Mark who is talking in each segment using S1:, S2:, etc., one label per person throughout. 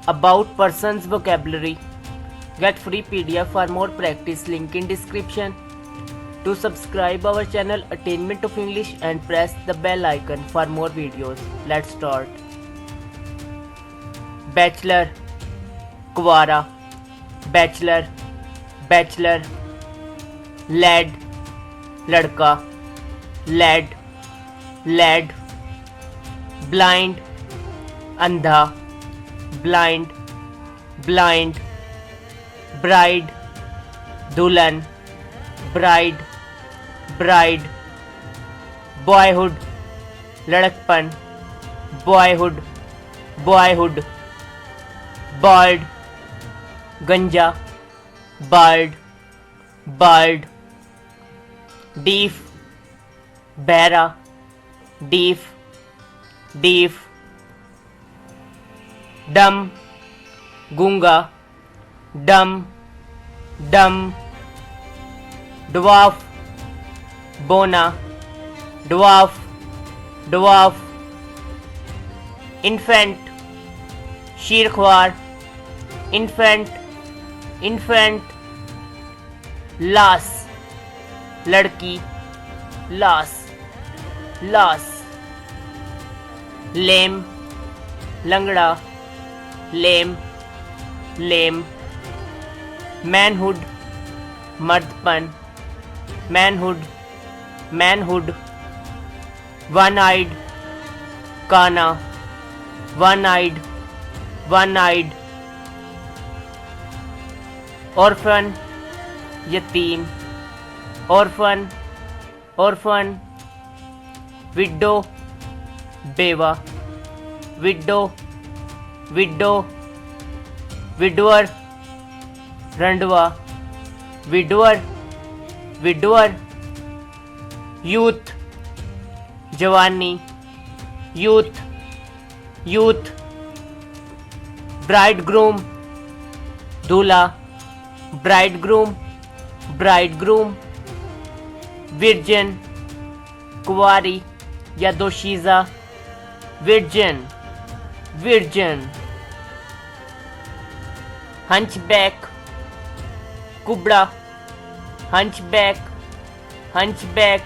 S1: About person's vocabulary. Get free PDF for more practice, link in description. To subscribe our channel Attainment of English and press the bell icon for more videos. Let's start. Bachelor, Kunwara, bachelor, bachelor. Lad, लड़का, lad, lad. Blind, अंधा, blind, blind. Bride, दुल्हन, bride, bride. Boyhood, लड़कपन, boyhood, boyhood. Bald, गंजा, bald, bald. Deaf, बहरा, deaf, deaf. Dumb, गूंगा, dumb, dumb. Dwarf, बोना, dwarf, dwarf. Infant, शीरख्वार, infant, infant. लास, लड़की, लास, lass. Lame, लंगड़ा, लेम, लेम. मैनहुड, मर्दपन, मैनहुड, मैनहुड. वन आइड, काना, one eyed, one eyed. Orphan, यतीम, orphan, orphan. Widow, बेवा, widow, widow. Widower, रंडवा, widower, widower. Youth, जवानी, youth, youth. Bridegroom, दूल्हा, bridegroom, bridegroom. Virgin, कुंवारी या दोशीज़ा, विर्जिन, विर्जिन. हंचबैक, कुबड़ा, hunchback, hunchback.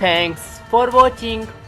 S1: Thanks for watching.